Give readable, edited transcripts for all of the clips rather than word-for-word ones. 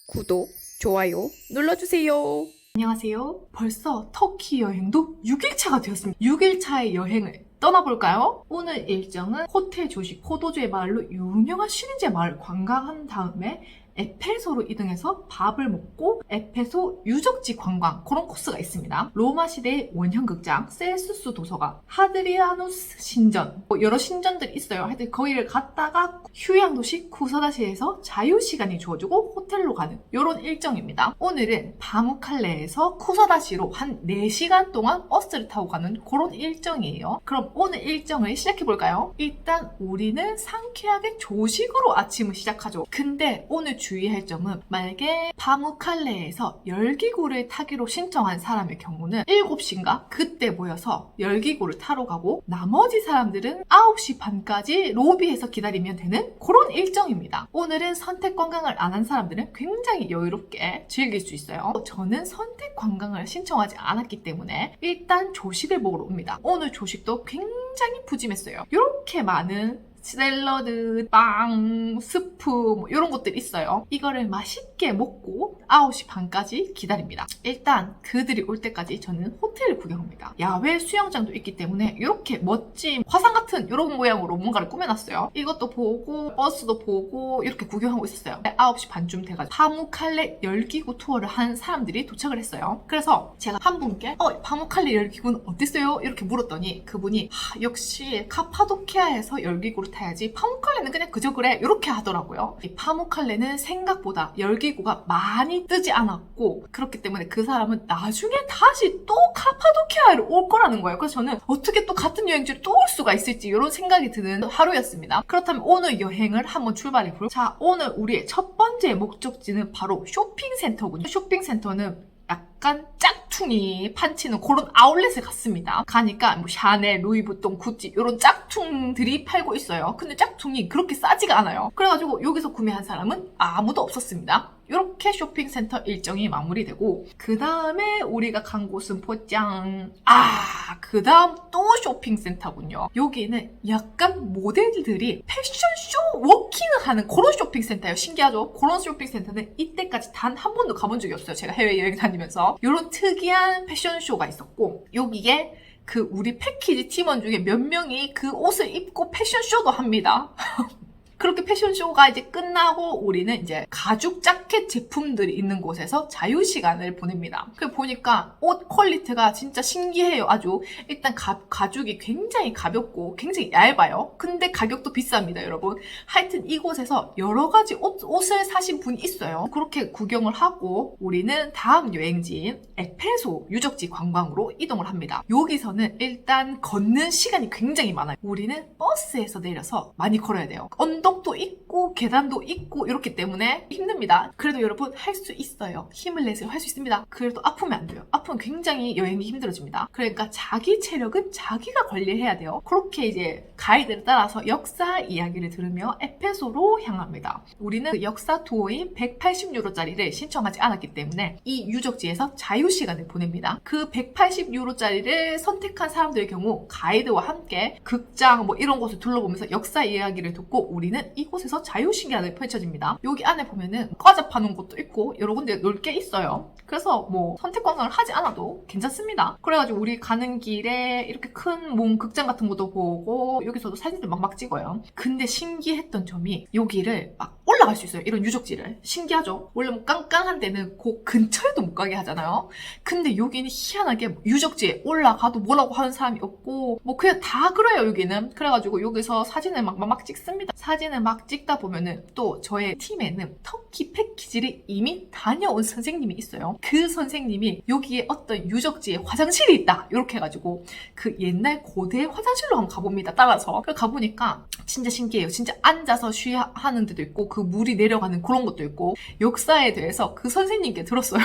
구독, 좋아요 눌러주세요. 안녕하세요. 벌써 터키 여행도 6일차가 되었습니다. 6일차의 여행을 떠나볼까요? 오늘 일정은 호텔 조식 포도주의 마을로 유명한 쉬는제 마을 관광한 다음에 에페소로 이동해서 밥을 먹고 에페소 유적지 관광 그런 코스가 있습니다. 로마 시대의 원형극장, 셀수스 도서관, 하드리아누스 신전 여러 신전들이 있어요. 하여튼 거기를 갔다가 휴양도시 쿠사다시에서 자유시간이 주어지고 호텔로 가는 이런 일정입니다. 오늘은 바무칼레에서 쿠사다시로 한 4시간 동안 버스를 타고 가는 그런 일정이에요. 그럼 오늘 일정을 시작해볼까요? 일단 우리는 상쾌하게 조식으로 아침을 시작하죠. 근데 오늘 주의할 점은 만약에 바무칼레에서 열기구를 타기로 신청한 사람의 경우는 7시인가? 그때 모여서 열기구를 타러 가고 나머지 사람들은 9시 반까지 로비에서 기다리면 되는 그런 일정입니다. 오늘은 선택 관광을 안 한 사람들은 굉장히 여유롭게 즐길 수 있어요. 저는 선택 관광을 신청하지 않았기 때문에 일단 조식을 먹으러 옵니다. 오늘 조식도 굉장히 푸짐했어요. 이렇게 많은 샐러드, 빵, 스프 뭐 이런 것들이 있어요. 이거를 맛있게 먹고 9시 반까지 기다립니다. 일단 그들이 올 때까지 저는 호텔을 구경합니다. 야외 수영장도 있기 때문에 이렇게 멋진 화상 같은 이런 모양으로 뭔가를 꾸며놨어요. 이것도 보고 버스도 보고 이렇게 구경하고 있었어요. 9시 반쯤 돼가지고 파무칼레 열기구 투어를 한 사람들이 도착을 했어요. 그래서 제가 한 분께 파무칼레 열기구는 어땠어요? 이렇게 물었더니 그분이 역시 카파도키아에서 열기구를 타야지 파무칼레는 그냥 그저 그래 이렇게 하더라고요. 이 파무칼레는 생각보다 열기구가 많이 뜨지 않았고 그렇기 때문에 그 사람은 나중에 다시 또 카파도키아에 올 거라는 거예요. 그래서 저는 어떻게 또 같은 여행지를 또 올 수가 있을지 이런 생각이 드는 하루였습니다. 그렇다면 오늘 여행을 한번 출발해볼까요? 자, 오늘 우리의 첫 번째 목적지는 바로 쇼핑센터군요. 쇼핑센터는 약간 짝퉁이 판치는 그런 아울렛에 갔습니다. 가니까 뭐 샤넬, 루이부통, 구찌 이런 짝퉁들이 팔고 있어요. 근데 짝퉁이 그렇게 싸지가 않아요. 그래가지고 여기서 구매한 사람은 아무도 없었습니다. 이렇게 쇼핑센터 일정이 마무리되고 그 다음에 우리가 간 곳은 포짱 그 다음 또 쇼핑센터군요. 여기는 약간 모델들이 패션쇼 워킹을 하는 그런 쇼핑센터예요. 신기하죠? 그런 쇼핑센터는 이때까지 단 한 번도 가본 적이 없어요. 제가 해외여행 다니면서 이런 특이한 패션쇼가 있었고 여기에 그 우리 패키지 팀원 중에 몇 명이 그 옷을 입고 패션쇼도 합니다. 그렇게 패션쇼가 이제 끝나고 우리는 이제 가죽 자켓 제품들이 있는 곳에서 자유시간을 보냅니다. 그 보니까 옷 퀄리티가 진짜 신기해요. 아주 일단 가죽이 굉장히 가볍고 굉장히 얇아요. 근데 가격도 비쌉니다, 여러분. 하여튼 이곳에서 여러 가지 옷을 사신 분이 있어요. 그렇게 구경을 하고 우리는 다음 여행지인 에페소 유적지 관광으로 이동을 합니다. 여기서는 일단 걷는 시간이 굉장히 많아요. 우리는 버스에서 내려서 많이 걸어야 돼요. 언덕도 있고 계단도 있고 이렇기 때문에 힘듭니다. 그래도 여러분 할 수 있어요. 힘을 내서 할 수 있습니다. 그래도 아프면 안 돼요. 아프면 굉장히 여행이 힘들어집니다. 그러니까 자기 체력은 자기가 관리해야 돼요. 그렇게 이제 가이드를 따라서 역사 이야기를 들으며 에페소로 향합니다. 우리는 그 역사 투어인 180유로짜리를 신청하지 않았기 때문에 이 유적지에서 자유시간을 보냅니다. 그 180유로짜리를 선택한 사람들의 경우 가이드와 함께 극장 뭐 이런 곳을 둘러보면서 역사 이야기를 듣고 우리는 이곳에서 자유시간을 펼쳐집니다. 여기 안에 보면은 과자 파는 곳도 있고 여러 군데 놀 게 있어요. 그래서 뭐 선택 관광을 하지 않아도 괜찮습니다. 그래가지고 우리 가는 길에 이렇게 큰 몸 극장 같은 것도 보고 여기서도 사진들 막 찍어요. 근데 신기했던 점이 여기를 막 올라갈 수 있어요. 이런 유적지를. 신기하죠? 원래 뭐 깡깡한 데는 그 근처에도 못 가게 하잖아요. 근데 여기는 희한하게 유적지에 올라가도 뭐라고 하는 사람이 없고 뭐 그냥 다 그래요, 여기는. 그래가지고 여기서 사진을 막 찍습니다. 사진을 막 찍다 보면은 또 저의 팀에는 터키 패키지를 이미 다녀온 선생님이 있어요. 그 선생님이 여기에 어떤 유적지에 화장실이 있다 이렇게 해가지고 그 옛날 고대 화장실로 한번 가봅니다. 따라서 가보니까 진짜 신기해요. 진짜 앉아서 쉬하는 데도 있고 그 물이 내려가는 그런 것도 있고 역사에 대해서 그 선생님께 들었어요.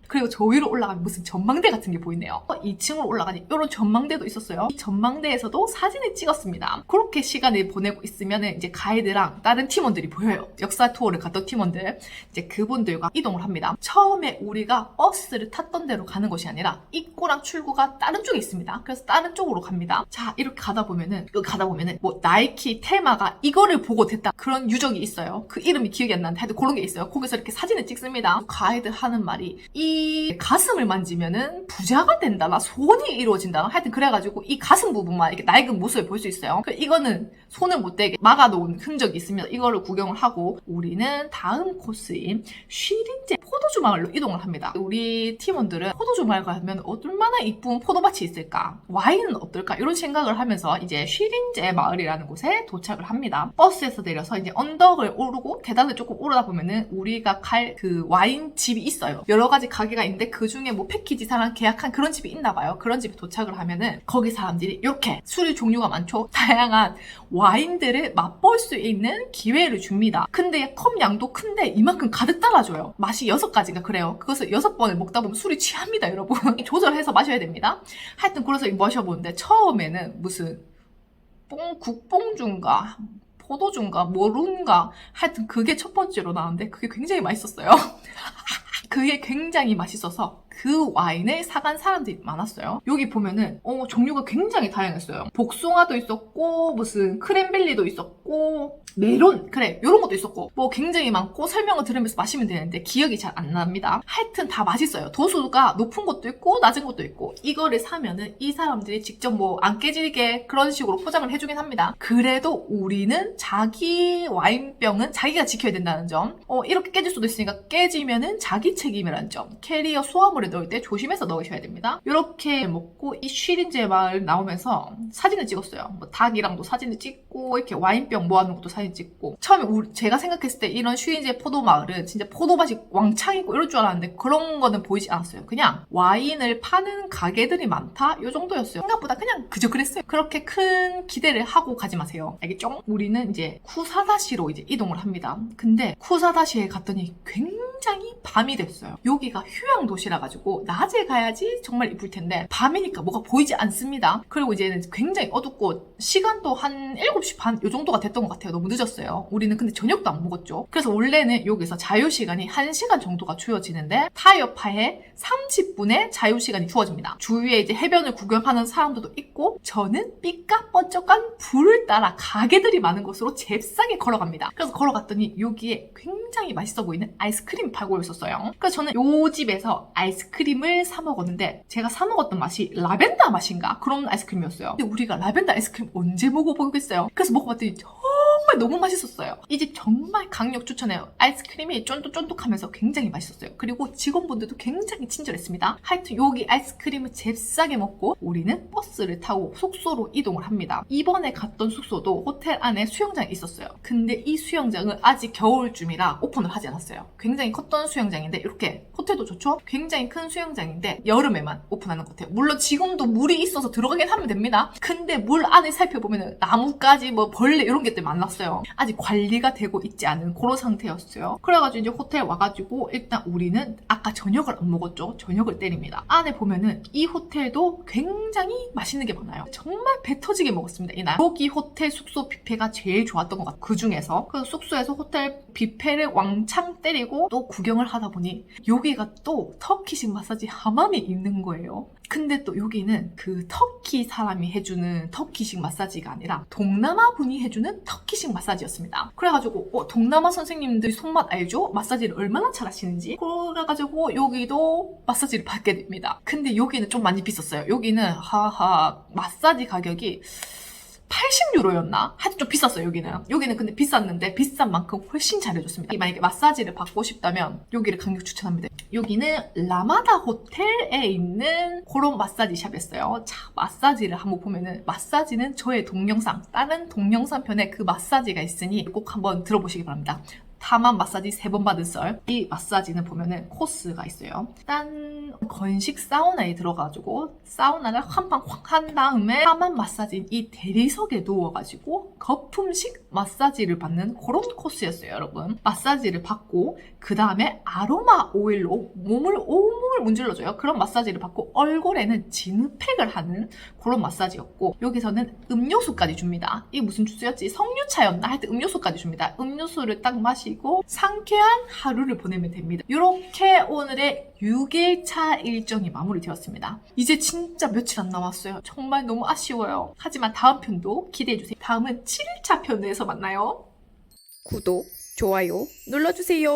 그리고 저 위로 올라가면 무슨 전망대 같은 게 보이네요. 2층으로 올라가니 이런 전망대도 있었어요. 이 전망대에서도 사진을 찍었습니다. 그렇게 시간을 보내고 있으면 이제 가이드랑 다른 팀원들이 보여요. 역사 투어를 갔던 팀원들. 이제 그분들과 이동을 합니다. 처음에 우리가 버스를 탔던 데로 가는 것이 아니라 입구랑 출구가 다른 쪽에 있습니다. 그래서 다른 쪽으로 갑니다. 자, 이렇게 가다 보면은 뭐 나이키, 테마가 이거를 보고 됐다. 그런 유적이 있어요. 그 이름이 기억이 안 나는데 하여튼 그런 게 있어요. 거기서 이렇게 사진을 찍습니다. 가이드 하는 말이 이 가슴을 만지면은 부자가 된다나 소원이 이루어진다나 하여튼 그래가지고 이 가슴 부분만 이렇게 낡은 모습을 볼 수 있어요. 이거는 손을 못 대게 막아놓은 흔적이 있습니다. 이거를 구경을 하고 우리는 다음 코스인 쉬린제 포도주 마을로 이동을 합니다. 우리 팀원들은 포도주 마을 가면 얼마나 이쁜 포도밭이 있을까? 와인은 어떨까? 이런 생각을 하면서 이제 쉬린제 마을이라는 곳에 도착을 합니다. 버스에서 내려서 이제 언덕을 오르고 계단을 조금 오르다 보면은 우리가 갈 그 와인 집이 있어요. 여러 가지 가게가 있는데 그 중에 뭐 패키지사랑 계약한 그런 집이 있나 봐요. 그런 집에 도착을 하면은 거기 사람들이 이렇게 술의 종류가 많죠. 다양한 와인들을 맛볼 수 있는 기회를 줍니다. 근데 컵 양도 큰데 이만큼 가득 따라줘요. 맛이 6가지인가 그래요. 그것을 6번을 먹다 보면 술이 취합니다, 여러분. 조절해서 마셔야 됩니다. 하여튼 그래서 마셔보는데 처음에는 무슨 국뽕주인가 포도주인가 뭐룬가 하여튼 그게 첫 번째로 나왔는데 그게 굉장히 맛있었어요. 그게 굉장히 맛있어서 그 와인을 사간 사람들이 많았어요. 여기 보면은 종류가 굉장히 다양했어요. 복숭아도 있었고 무슨 크랜벨리도 있었고 메론 그래 이런 것도 있었고 뭐 굉장히 많고 설명을 들으면서 마시면 되는데 기억이 잘 안 납니다. 하여튼 다 맛있어요. 도수가 높은 것도 있고 낮은 것도 있고 이거를 사면은 이 사람들이 직접 뭐 안 깨지게 그런 식으로 포장을 해주긴 합니다. 그래도 우리는 자기 와인병은 자기가 지켜야 된다는 점 이렇게 깨질 수도 있으니까 깨지면은 자기 책임이라는 점 캐리어 수화물에 넣을 때 조심해서 넣으셔야 됩니다. 이렇게 먹고 이 쉬린제 마을 나오면서 사진을 찍었어요. 뭐 닭이랑도 사진을 찍고 이렇게 와인병 모아놓은 것도 사진 찍고 처음에 제가 생각했을 때 이런 쉬린제 포도 마을은 진짜 포도밭이 왕창 있고 이럴 줄 알았는데 그런 거는 보이지 않았어요. 그냥 와인을 파는 가게들이 많다? 이 정도였어요. 생각보다 그냥 그저 그랬어요. 그렇게 큰 기대를 하고 가지 마세요. 알겠죠? 우리는 이제 쿠사다시로 이제 이동을 합니다. 근데 쿠사다시에 갔더니 굉장히 밤이 됐어요. 여기가 휴양 도시라 가지고 낮에 가야지 정말 이쁠 텐데 밤이니까 뭐가 보이지 않습니다. 그리고 이제는 굉장히 어둡고 시간도 한 7시 반 이 정도가 됐던 것 같아요. 너무 늦었어요. 우리는 근데 저녁도 안 먹었죠. 그래서 원래는 여기서 자유시간이 1시간 정도가 주어지는데 타이어파에 30분의 자유시간이 주어집니다. 주위에 이제 해변을 구경하는 사람들도 있고 저는 삐까뻔쩍한 불을 따라 가게들이 많은 곳으로 잽싸게 걸어갑니다. 그래서 걸어갔더니 여기에 굉장히 맛있어 보이는 아이스크림 팔고 있었어요. 그래서 저는 요 집에서 아이스크림을 사 먹었는데 제가 사 먹었던 맛이 라벤더 맛인가? 그런 아이스크림이었어요. 근데 우리가 라벤더 아이스크림 언제 먹어보겠어요? 그래서 먹어봤더니 정말 너무 맛있었어요. 이 집 정말 강력 추천해요. 아이스크림이 쫀득쫀득하면서 굉장히 맛있었어요. 그리고 직원분들도 굉장히 친절했습니다. 하여튼 여기 아이스크림을 잽싸게 먹고 우리는 버스를 타고 숙소로 이동을 합니다. 이번에 갔던 숙소도 호텔 안에 수영장이 있었어요. 근데 이 수영장은 아직 겨울쯤이라 오픈을 하지 않았어요. 굉장히 컸던 수영장인데 이렇게 호텔도 좋죠? 굉장히 큰 수영장인데 여름에만 오픈하는 것 같아요. 물론 지금도 물이 있어서 들어가긴 하면 됩니다. 근데 물 안을 살펴보면 나뭇가지 뭐 벌레 이런 게 많았어요. 아직 관리가 되고 있지 않은 그런 상태였어요. 그래가지고 이제 호텔 와가지고 일단 우리는 아까 저녁을 안 먹었죠. 저녁을 때립니다. 안에 보면은 이 호텔도 굉장히 맛있는 게 많아요. 정말 배 터지게 먹었습니다. 이날 여기 호텔 숙소 뷔페가 제일 좋았던 것 같아요. 그 중에서 그 숙소에서 호텔 뷔페를 왕창 때리고 또 구경을 하다 보니 여기가 또 터키식 마사지 하맘이 있는 거예요. 근데 또 여기는 그 터키 사람이 해주는 터키식 마사지가 아니라 동남아 분이 해주는 터키식 마사지였습니다. 그래가지고 동남아 선생님들 손맛 알죠? 마사지를 얼마나 잘하시는지. 그래가지고 여기도 마사지를 받게 됩니다. 근데 여기는 좀 많이 비쌌어요. 여기는 마사지 가격이 80유로였나? 하여튼 좀 비쌌어요, 여기는 근데 비쌌는데 비싼 만큼 훨씬 잘해줬습니다. 만약에 마사지를 받고 싶다면 여기를 강력 추천합니다. 여기는 라마다 호텔에 있는 그런 마사지 샵이었어요. 자, 마사지를 한번 보면은 마사지는 저의 동영상, 다른 동영상 편에 그 마사지가 있으니 꼭 한번 들어보시기 바랍니다. 타만 마사지 3번 받은 썰. 이 마사지는 보면은 코스가 있어요. 일단 건식 사우나에 들어가지고 사우나를 한 방 확 한 다음에 타만 마사지 이 대리석에 누워가지고 거품식 마사지를 받는 그런 코스였어요, 여러분. 마사지를 받고 그 다음에 아로마 오일로 몸을 온몸을 문질러줘요. 그런 마사지를 받고 얼굴에는 진흙팩을 하는 그런 마사지였고, 여기서는 음료수까지 줍니다. 이게 무슨 주스였지? 석류차였나? 하여튼 음료수까지 줍니다. 음료수를 딱 마시고 상쾌한 하루를 보내면 됩니다. 이렇게 오늘의 6일차 일정이 마무리되었습니다. 이제 진짜 며칠 안 남았어요. 정말 너무 아쉬워요. 하지만 다음 편도 기대해주세요. 다음은 7일차 편에서 만나요. 구독, 좋아요 눌러주세요.